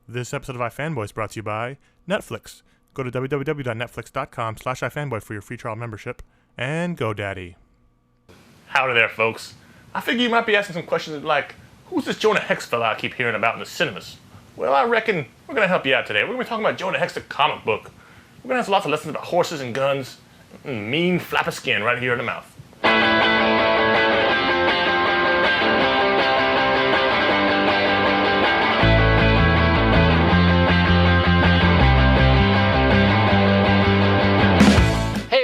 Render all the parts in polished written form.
This episode of iFanboy is brought to you by Netflix. Go to www.netflix.com/iFanboy for your free trial membership, and GoDaddy. Howdy there, folks. I figure you might be asking some questions like, who's this Jonah Hex fella I keep hearing about in the cinemas? Well, I reckon we're going to help you out today. We're going to be talking about Jonah Hex, the comic book. We're going to have lots of lessons about horses and guns, and mean flap of skin right here in the mouth.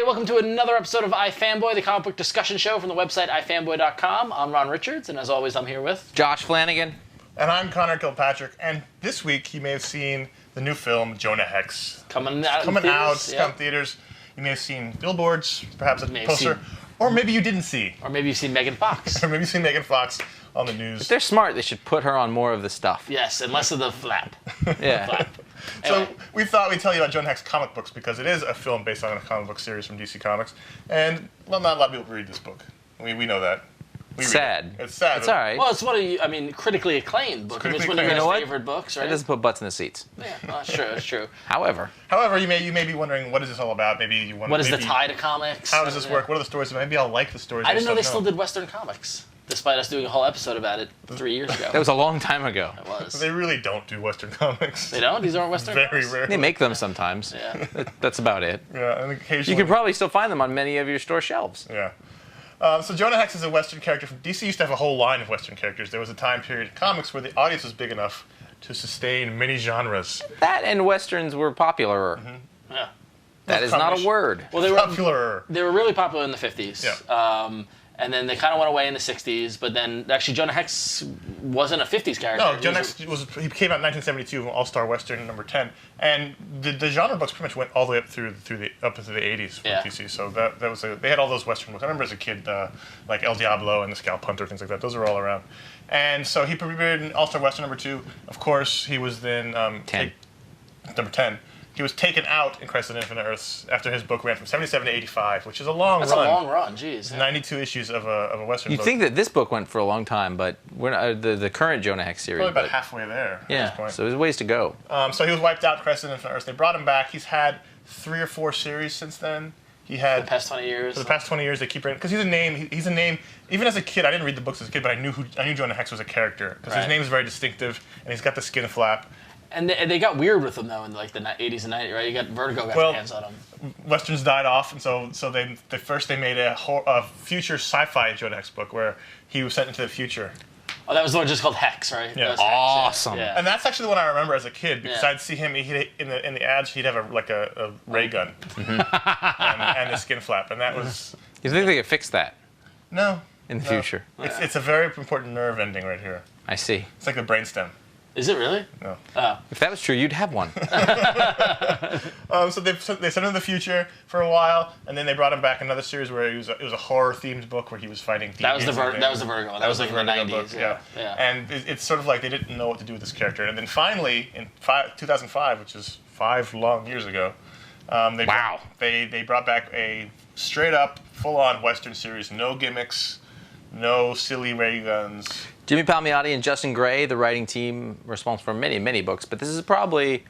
Welcome to another episode of iFanboy, the comic book discussion show from the website iFanboy.com. I'm Ron Richards, and as always, I'm here with Josh Flanagan. And I'm Connor Kilpatrick, and this week you may have seen the new film, Jonah Hex. Coming out in theaters. You may have seen billboards, perhaps a poster, or maybe you didn't see. Or maybe you've seen Megan Fox. Or maybe you've seen Megan Fox on the news. If they're smart, they should put her on more of the stuff. Yes, and less of the flap. Yeah. Flap. So we thought we'd tell you about Jonah Hex comic books because it is a film based on a comic book series from DC Comics, and well, not a lot of people read this book. We know that. Sad. It's sad. It's all right. Well, it's one of critically acclaimed book. It's one of your favorite books, right? It doesn't put butts in the seats. Yeah, well, that's true. That's true. However, you may be wondering, what is this all about? Maybe you wonder. What is the tie to comics? How does this work? What are the stories? Maybe I'll like the stories. I didn't know they still did Western comics, despite us doing a whole episode about it 3 years ago. that was a long time ago. It was. They really don't do Western comics. They don't? These aren't Western Very comics? rare. They make them sometimes. Yeah. That's about it. Yeah, and occasionally. You can probably still find them on many of your store shelves. Yeah. So Jonah Hex is a Western character. DC used to have a whole line of Western characters. There was a time period in comics where the audience was big enough to sustain many genres. That and Westerns were popular. Mm-hmm. Yeah. That is not a word. Well, they were popular. They were really popular in the 50s. Yeah. And then they kind of went away in the 60s, but then actually Jonah Hex wasn't a 50s character. No, Jonah Hex he came out in 1972, All-Star Western number 10, and the genre books pretty much went all the way up into the 80s for DC. So that was they had all those Western books. I remember as a kid, like El Diablo and the Scalp Hunter, things like that. Those are all around. And so he premiered in All-Star Western number 2. Of course, he was then number 10. He was taken out in Crisis on Infinite Earths after his book ran from 77 to 85, which is a long run. That's a long run, jeez. 92 issues of a Western book. You'd think that this book went for a long time, but we're not, the current Jonah Hex series. Probably about halfway there at this point. So there's ways to go. So he was wiped out in Crisis on Infinite Earths. They brought him back. He's had 3 or 4 series since then. He had for the past 20 years. For the past 20 years, they keep because he's a name. He's a name. Even as a kid, I didn't read the books as a kid, but I knew Jonah Hex was a character because his name is very distinctive, and he's got the skin flap. And they got weird with him though in like the 80s and 90s, right? You got Vertigo got their hands on him. Westerns died off, and so they made a future sci-fi Jonah Hex book where he was sent into the future. Oh, that was the one just called Hex, right? Yeah. Awesome. Yeah. And that's actually the one I remember as a kid because I'd see him in the ads. He'd have a ray gun and a skin flap, and that was. You think they could fix that? No. In the future. It's a very important nerve ending right here. I see. It's like the brainstem. Is it really? No. If that was true, you'd have one. So they sent him to the future for a while, and then they brought him back another series where it was a horror-themed book where he was fighting demons. That was the Vertigo one. That was like in the 90s. Book, yeah. And it's sort of like they didn't know what to do with this character. And then finally, in 2005, which is 5 long years ago, they brought back a straight-up, full-on Western series, no gimmicks, no silly ray guns. Jimmy Palmiotti and Justin Gray, the writing team responsible for many, many books, but this is definitely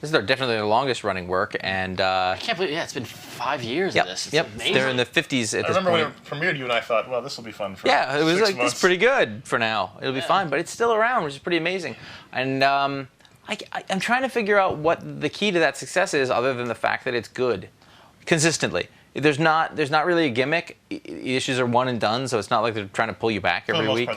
their longest running work, and I can't believe it's been 5 years of this. It's amazing. They're in the 50s at this point. I remember when it premiered, you and I thought, well, this will be fun for it was 6 like, months. it's pretty good for now. It'll be fine, but it's still around, which is pretty amazing. And I'm trying to figure out what the key to that success is, other than the fact that it's good consistently. There's not really a gimmick. Issues are one and done, so it's not like they're trying to pull you back every week. For the most part,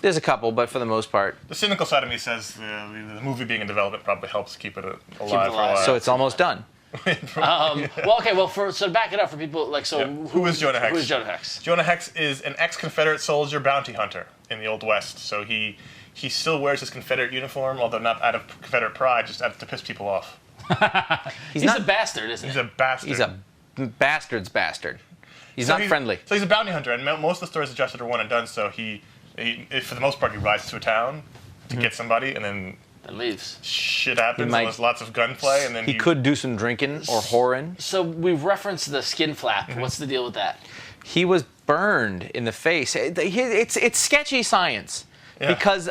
there's a couple, but for the most part. The cynical side of me says the movie being in development probably helps keep it alive for a while. So it's almost done. So to back it up for people, who is Jonah Hex? Who is Jonah Hex? Jonah Hex is an ex-Confederate soldier bounty hunter in the Old West. So he still wears his Confederate uniform, although not out of Confederate pride, just to piss people off. He's a bastard, isn't he? He's a bastard. He's a bastard's bastard. He's not friendly. So he's a bounty hunter, and most of the stories of Justice are one and done. So he for the most part, he rides to a town to get somebody, and then leaves. Shit happens. And there's lots of gunplay, and then he could do some drinking or whoring. So we've referenced the skin flap. What's the deal with that? He was burned in the face. It's sketchy science because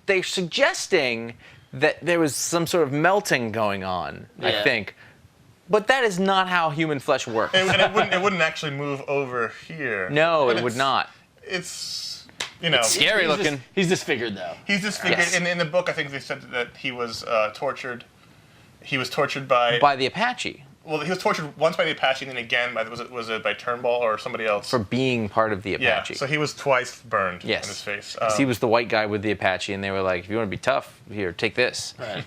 they're suggesting that there was some sort of melting going on. I think. But that is not how human flesh works. And it wouldn't actually move over here. No, it would not. It's, It's scary looking. He's disfigured, though. He's disfigured. Yes. In the book, I think they said that he was tortured. He was tortured by the Apache. Well, he was tortured once by the Apache, and then again by was it by Turnbull or somebody else? For being part of the Apache. Yeah, so he was twice burned in his face. He was the white guy with the Apache, and they were like, if you want to be tough, here, take this. Right.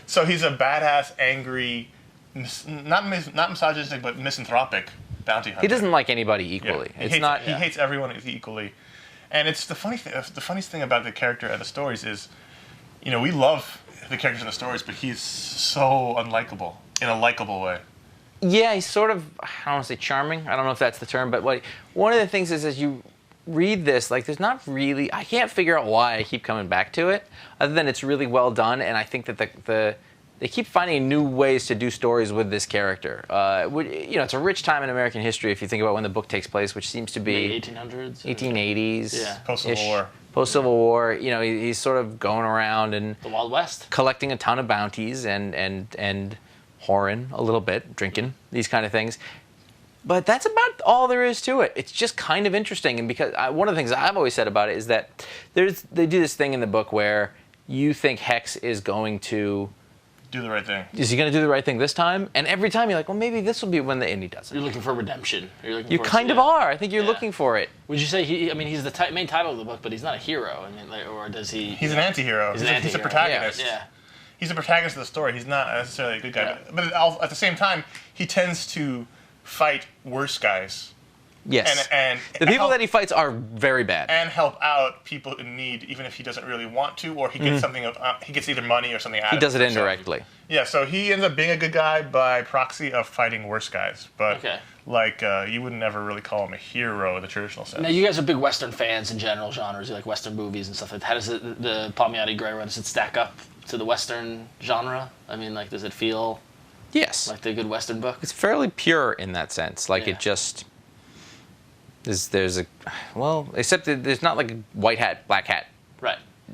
So he's a badass, angry, not misogynistic, but misanthropic bounty hunter. He doesn't like anybody equally. Yeah. He hates everyone equally. And it's the funniest thing about the character and the stories is, we love the characters in the stories, but he's so unlikable in a likable way. Yeah, he's sort of, I don't want to say charming. I don't know if that's the term, but one of the things is as you read this, there's not really, I can't figure out why I keep coming back to it, other than it's really well done, and I think that they keep finding new ways to do stories with this character. It's a rich time in American history if you think about when the book takes place, which seems to be 1800s, 1880s. Yeah, post-Civil War. Post-Civil War, he's sort of going around and the Wild West, collecting a ton of bounties and whoring a little bit, drinking, these kind of things. But that's about all there is to it. It's just kind of interesting, and because one of the things I've always said about it is that they do this thing in the book where you think Hex is going to do the right thing. Is he going to do the right thing this time? And every time you're like, well, maybe this will be when and he doesn't. You're looking for redemption. You kind of are. I think you're looking for it. Would you say he's the main title of the book, but he's not a hero? or does he? He's an anti-hero. He's a protagonist. Yeah. He's a protagonist of the story. He's not necessarily a good guy. Yeah. But at the same time, he tends to fight worse guys. Yes. And the people that he fights are very bad. And help out people in need, even if he doesn't really want to, or he gets something. He gets either money or something out of it. He does it indirectly. Yeah, so he ends up being a good guy by proxy of fighting worse guys. But you would never really call him a hero in the traditional sense. Now, you guys are big Western fans in general genres. You like Western movies and stuff like that. How does the Palmiotti Gray Run, does it stack up to the Western genre? I mean, does it feel like the good Western book? It's fairly pure in that sense. It just... There's except that there's not like a white hat, black hat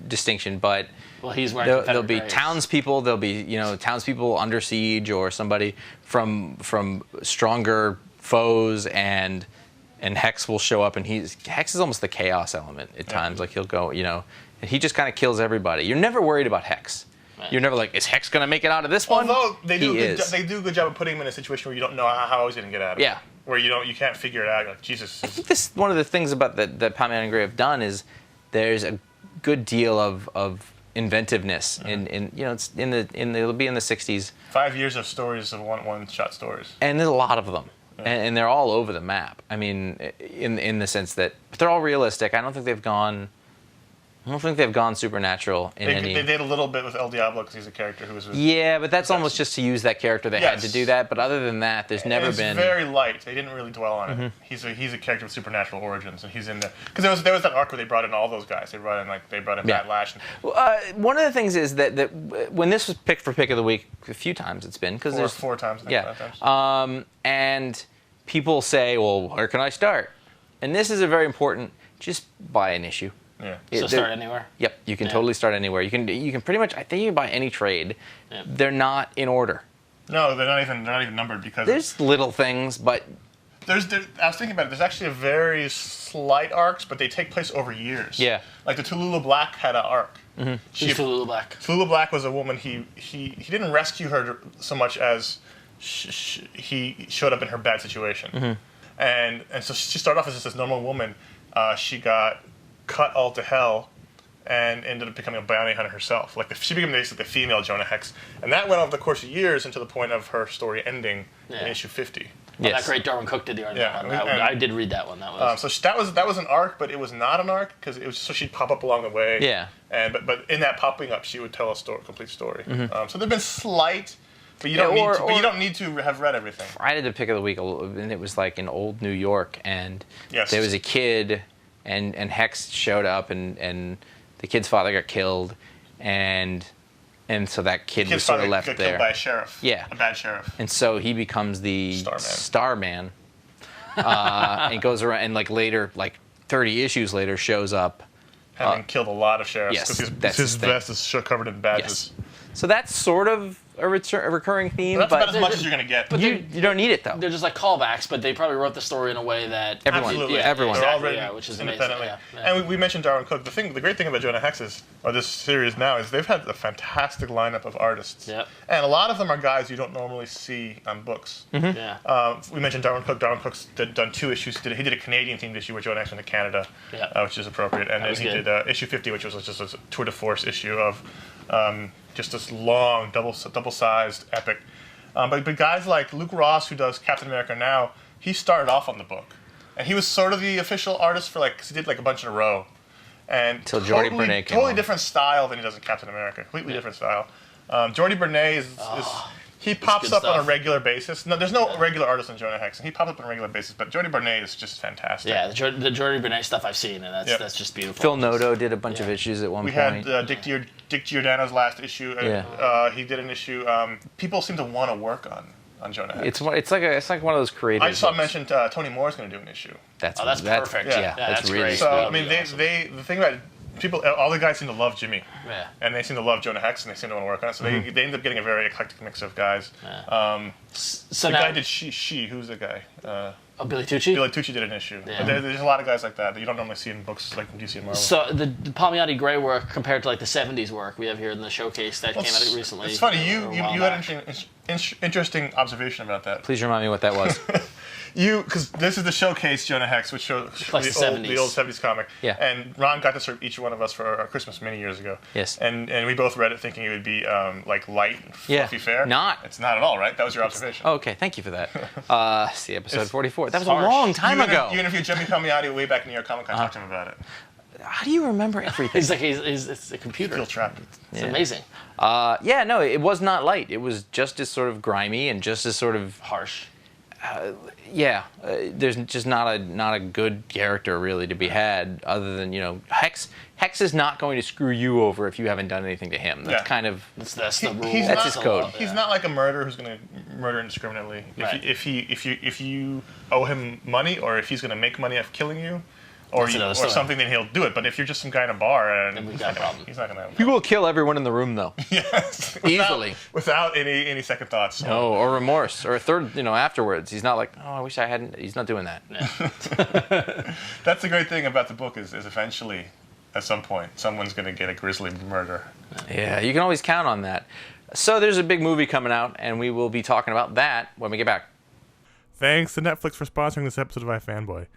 distinction, but he's wearing there'll be townspeople, there'll be townspeople under siege or somebody from stronger foes, and Hex will show up, and Hex is almost the chaos element at times. He'll go, and he just kind of kills everybody. You're never worried about Hex. Right. You're never like, is Hex going to make it out of this one? Although they do a good job of putting him in a situation where you don't know how he's going to get out of it. Yeah. Where you can't figure it out. You're like, Jesus. I think this one of the things about that Palmiotti and Gray have done is there's a good deal of inventiveness it'll be in the 60s. 5 years of stories of one-shot stories. And there's a lot of them. Yeah. And they're all over the map. I mean, in the sense that they're all realistic. I don't think they've gone supernatural in any... They did a little bit with El Diablo because he's a character who was... Yeah, but that's almost just to use that character. They had to do that. But other than that, there's never been... It's very light. They didn't really dwell on it. He's a character with supernatural origins, and he's in there. Because there was that arc where they brought in all those guys. They brought in Matt Lash. One of the things is that when this was picked for Pick of the Week, a few times it's been... Four times, I think, 5 times. And people say, well, where can I start? And this is a very important... Just buy an issue. Yeah. So start anywhere? Yep, you can totally start anywhere. You can pretty much, I think you can buy any trade. Yep. They're not in order. No, they're not even numbered because... There's little things, but... I was thinking about it. There's actually a very slight arcs, but they take place over years. Yeah. Like the Tallulah Black had an arc. Mm-hmm. Who's Tallulah Black? Tallulah Black was a woman. He didn't rescue her so much as he showed up in her bad situation. Mm-hmm. And so she started off as just this normal woman. She got cut all to hell and ended up becoming a bounty hunter herself. She became basically the female Jonah Hex. And that went over the course of years until the point of her story ending in issue 50. Well, that great Darwin Cook did the art. I did read that one. So that was an arc, but it was not an arc because it was so she'd pop up along the way. Yeah. But in that popping up, she would tell a complete story. Mm-hmm. So there've been slight, but you don't need to have read everything. I did the Pick of the Week, and it was like in old New York, and there was a kid, and Hex showed up, and the kid's father got killed, and so that kid was sort of left there. Killed by a sheriff. Yeah. A bad sheriff. And so he becomes the Starman. and goes around and like later, like 30 issues later, shows up. Having killed a lot of sheriffs. Yes, because his vest is covered in badges. Yes. So that's sort of a recurring theme, That's but about as much as you're going to get. But you don't need it, though. They're just like callbacks, but they probably wrote the story in a way that... Absolutely. Everyone. They're all Exactly, written which is independently. amazing. And we mentioned Darwin Cook. The great thing about Jonah Hex is, or this series now, is they've had a fantastic lineup of artists. Yep. And a lot of them are guys you don't normally see on books. Mm-hmm. Yeah. We mentioned Darwin Cook. Darwin Cook's done 2 issues. He did a Canadian-themed issue where Jonah Hex went to Canada, which is appropriate. And then he did issue 50, which was just a tour de force issue of just this long, double-sized epic. But guys like Luke Ross, who does Captain America now, he started off on the book. And he was sort of the official artist for, because he did, a bunch in a row. And Till Jordi Bernay came totally on. different style than he does in Captain America. Completely different style. Jordi Bernay he pops up on a regular basis. No, there's no regular artist in Jonah Hex, and he pops up on a regular basis. But Jordi Bernay is just fantastic. Yeah, the Jordi Bernay stuff I've seen, and that's just beautiful. Phil Noto did a bunch of issues at one point. We had Dick Giordano's last issue. And, he did an issue. People seem to want to work on Jonah Hex. It's like one of those creative. I saw mentioned Tony Moore's going to do an issue. That's perfect. Yeah, that's really great. So I mean, the thing about people, all the guys seem to love Jimmy, and they seem to love Jonah Hex, and they seem to want to work on it. So they end up getting a very eclectic mix of guys. So the guy did She. Who's the guy? Billy Tucci? Billy Tucci did an issue. Yeah. But there's a lot of guys like that you don't normally see in books like DC and Marvel. So the Palmiotti Gray work compared to the 70s work we have here in the showcase that came out recently. It's funny. You had an interesting observation about that. Please remind me what that was. Because this is the showcase Jonah Hex, which shows the old 70s comic. Yeah. And Ron got this for each one of us for our Christmas many years ago. Yes. And we both read it thinking it would be light and fluffy fare. It's not at all, right? That was your observation. Okay, thank you for that. See episode 44. That was a long time ago. You interviewed Jimmy Palmiotti way back in New York Comic Con, talked to him about it. How do you remember everything? It's a computer. You feel trapped. It's amazing. No, it was not light. It was just as sort of grimy and just as sort of harsh. There's just not a good character really to be had other than Hex. Hex is not going to screw you over if you haven't done anything to him. That's kind of that's the rule. That's his code. He's not like a murderer who's going to murder indiscriminately. Right. If you owe him money, or if he's going to make money off killing you, or something, then he'll do it. But if you're just some guy in a bar, and we've got a problem. He's not going to. He will kill everyone in the room, though. Yes, easily, without any second thoughts. No, or remorse, or a third. Afterwards, he's not like, oh, I wish I hadn't. He's not doing that. Yeah. That's the great thing about the book is eventually, at some point, someone's going to get a grisly murder. Yeah, you can always count on that. So there's a big movie coming out, and we will be talking about that when we get back. Thanks to Netflix for sponsoring this episode of iFanboy.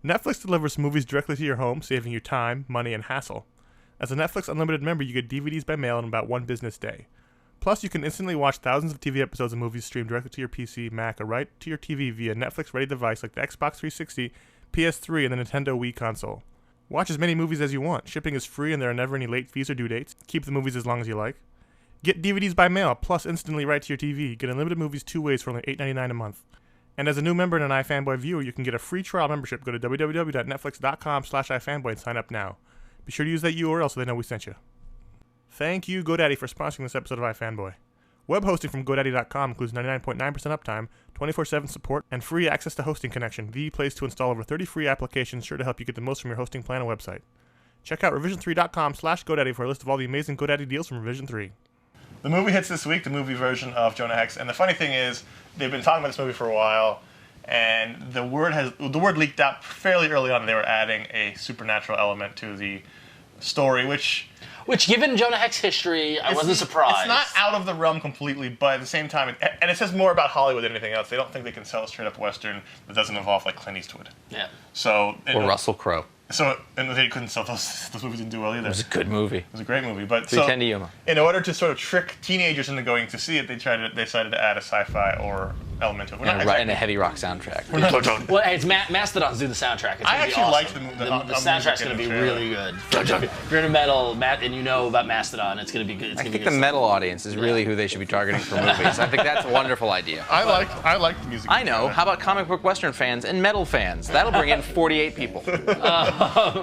Netflix delivers movies directly to your home, saving you time, money, and hassle. As a Netflix Unlimited member, you get DVDs by mail in about 1 business day. Plus, you can instantly watch thousands of TV episodes and movies streamed directly to your PC, Mac, or right to your TV via Netflix-ready device like the Xbox 360, PS3, and the Nintendo Wii console. Watch as many movies as you want. Shipping is free and there are never any late fees or due dates. Keep the movies as long as you like. Get DVDs by mail, plus instantly right to your TV. Get unlimited movies 2 ways for only $8.99 a month. And as a new member and an iFanboy viewer, you can get a free trial membership. Go to www.netflix.com/iFanboy and sign up now. Be sure to use that URL so they know we sent you. Thank you, GoDaddy, for sponsoring this episode of iFanboy. Web hosting from GoDaddy.com includes 99.9% uptime, 24/7 support, and free access to Hosting Connection, the place to install over 30 free applications sure to help you get the most from your hosting plan and website. Check out revision3.com/GoDaddy for a list of all the amazing GoDaddy deals from Revision 3. The movie hits this week, the movie version of Jonah Hex, and the funny thing is, they've been talking about this movie for a while, and the word leaked out fairly early on. They were adding a supernatural element to the story, which given Jonah Hex history, I wasn't surprised. It's not out of the realm completely, but at the same time, and it says more about Hollywood than anything else. They don't think they can sell a straight up Western that doesn't involve Clint Eastwood. Yeah. So or Russell Crowe. So, and they couldn't sell those movies didn't do well either. It was a good movie. It was a great movie, but so in order to sort of trick teenagers into going to see it, they decided to add a sci-fi or element to it. And a heavy rock soundtrack. Well, hey, it's Mastodon's do the soundtrack. It's I actually liked the soundtrack's going to be really good. If you're into metal, and you know about Mastodon, it's going to be good. I think the metal audience is really who they should be targeting for movies. I think that's a wonderful idea. I like the music. I know. How about comic book Western fans and metal fans? That'll bring in 48 people.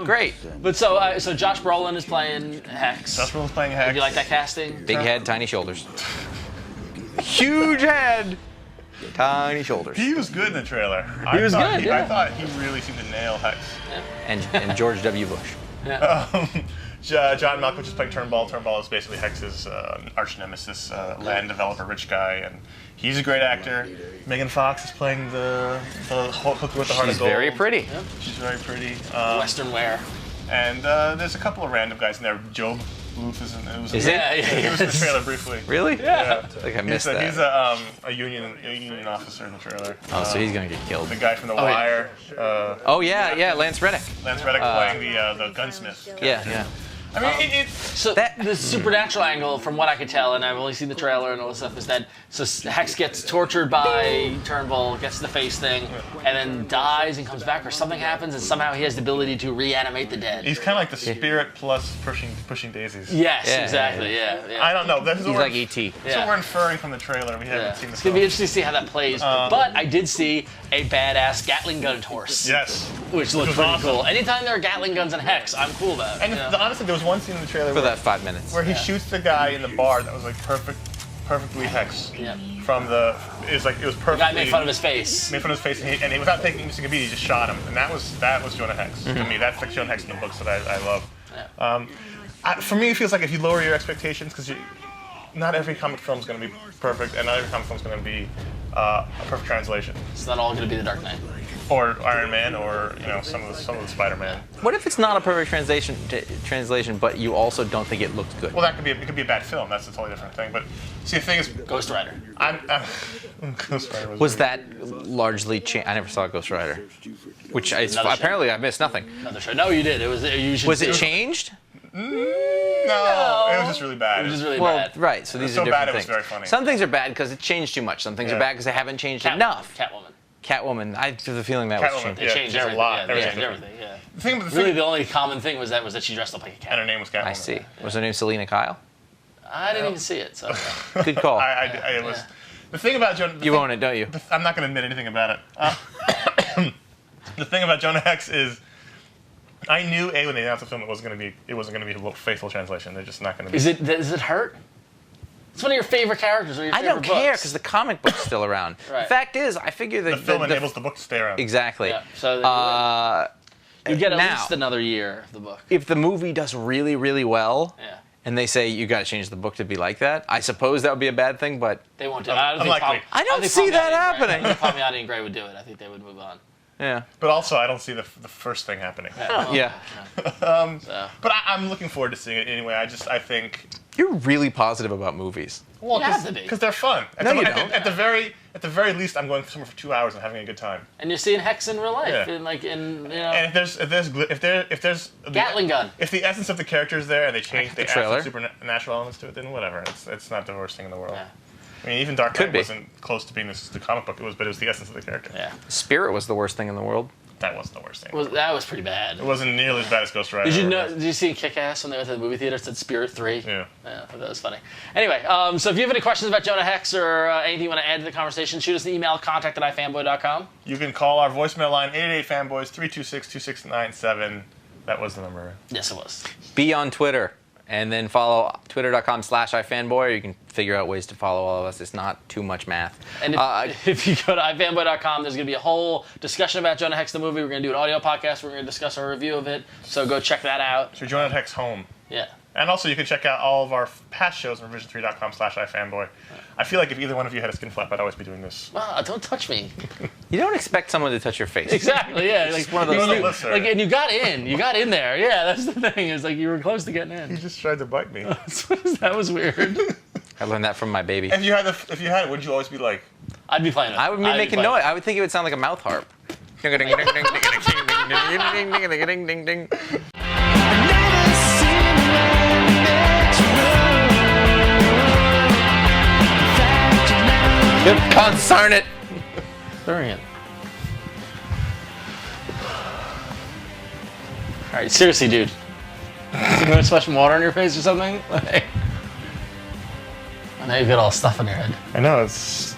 Great. But so Josh Brolin is playing Hex. Josh Brolin's playing Hex. Did you like that casting? Big head, tiny shoulders. Huge head. Tiny shoulders. He was good in the trailer. He was good, yeah. I thought he really seemed to nail Hex. And George W. Bush. Yeah. John Malkovich is playing Turnbull. Turnbull is basically Hex's arch nemesis, land developer, rich guy, and he's a great actor. Megan Fox is playing the hooker with the heart of gold. She's very pretty. Yep. She's very pretty. Western wear. And there's a couple of random guys in there. Job Booth is in it. Is it? He was in the trailer briefly. Really? Yeah. I think I missed that. He's a union officer in the trailer. Oh, so he's gonna get killed. The guy from The Wire. Yeah, Lance Reddick. Lance Reddick playing the gunsmith. Yeah. I mean, So the supernatural angle, from what I could tell, and I've only seen the trailer and all this stuff, is that Hex gets tortured by Turnbull, gets the face thing, and then dies and comes back, or something happens, and somehow he has the ability to reanimate the dead. he's kind of like the spirit plus pushing daisies. Yes, Yeah, exactly. Yeah. I don't know. He's like E.T. That's what we're inferring from the trailer. We haven't seen the It's gonna be interesting to see how that plays. But I did see a badass Gatling gun horse. Yes. Which looked was pretty awesome. cool. Anytime there are Gatling guns and Hex, I'm cool about it. And honestly, there was one scene in the trailer For that 5 minutes. where he shoots the guy in the bar that was like perfectly Hex. Yeah. From it was perfectly. The guy made fun of his face. Made fun of his face, and he without taking a single beat, he just shot him, and that was Jonah Hex. To me, that's like Jonah Hex in the books that I love. Yeah. For me, it feels like if you lower your expectations, because not every comic film is going to be perfect, and not every comic film is going to be a perfect translation, It's not all going to be the Dark Knight. or Iron Man, or some of the Spider-Man. What if it's not a perfect translation, but you also don't think it looks good? Well, it could be a bad film. That's a totally different thing. But see, the thing is, Ghost Rider. Ghost Rider Was that largely changed? I never saw Ghost Rider, which apparently I missed nothing. Another show. No, you did. It was. Was it changed? No, it was just really bad. It was just really Well, bad. right. So these so are different bad it was things. very funny. Some things are bad because it changed too much. Some things are bad because they haven't changed enough. Catwoman. I have the feeling that was Catwoman, changed. They changed there's a everything. lot. Yeah, they Everything's changed different. everything. Yeah. The Really, thing, the only common thing was that she dressed up like a cat. and her name was Catwoman. I see. Was her name Selena Kyle? I didn't even see it. So. Good call. It was. The thing about Jonah. You own it, don't you? I'm not going to admit anything about it. The thing about Jonah Hex is, I knew when they announced the film, it wasn't going to be a faithful translation. They're just not going to be. Does it hurt? It's one of your favorite characters. Or your I don't favorite care books. because the comic book's still around. Right. The fact is, I figure that the film enables the book to stay around. Exactly. Yeah. So you get at now, least another year of the book. if the movie does really, really well, Yeah. and they say you got to change the book to be like that, I suppose that would be a bad thing. But They won't do it. I don't think Unlikely. I don't think see that Palmiotti and Gray- happening. I think Palmiotti and Gray would do it. I think they would move on. yeah, But also, I don't see the first thing happening. yeah. But I'm looking forward to seeing it anyway. I think You're really positive about movies. Well, it has to be. because they're fun. No, you don't. At the very least, I'm going somewhere for 2 hours and having a good time. And you're seeing Hex in real life, Yeah. and if there's Gatling gun. if the essence of the character is there and they change the add some trailer. supernatural elements to it, then whatever. It's not the worst thing in the world. Yeah. I mean, even Dark Could Knight be. wasn't close to being the comic book. But it was the essence of the character. Yeah, Spirit was the worst thing in the world. That wasn't the worst thing. that was pretty bad. It wasn't nearly as bad as Ghost Rider. Did you see Kick-Ass when they went to the movie theater? It said Spirit 3. Yeah. Yeah, that was funny. Anyway, so if you have any questions about Jonah Hex or anything you want to add to the conversation, shoot us an email, contact@ifanboy.com. You can call our voicemail line 888-FANBOYS 326-2697. That was the number. Yes, it was. Be on Twitter and then follow twitter.com/ifanboy, or you can figure out ways to follow all of us. It's not too much math. And if you go to ifanboy.com, there's going to be a whole discussion about Jonah Hex the movie. We're going to do an audio podcast. We're going to discuss our review of it. So go check that out. So Jonah Hex home. Yeah. And also, you can check out all of our past shows on revision3.com/ifanboy. I feel like if either one of you had a skin flap, I'd always be doing this. Wow, don't touch me. You don't expect someone to touch your face. Exactly, yeah. Like, one of those you- things. Listener. and you got in. You got in there. Yeah, that's the thing. Is like you were close to getting He in. just tried to bite me. That was weird. I learned that from my baby. If you had it, would you always be like? I'd be playing it. I would be making noise. I would think it would sound like a mouth harp. Ding, ding, ding, ding, ding, ding, ding, ding, ding, ding, ding. Good concern it. Brilliant. All right, seriously, dude. You want to splash some water on your face or something? Like, I know you've got all stuff on your head. I know it's.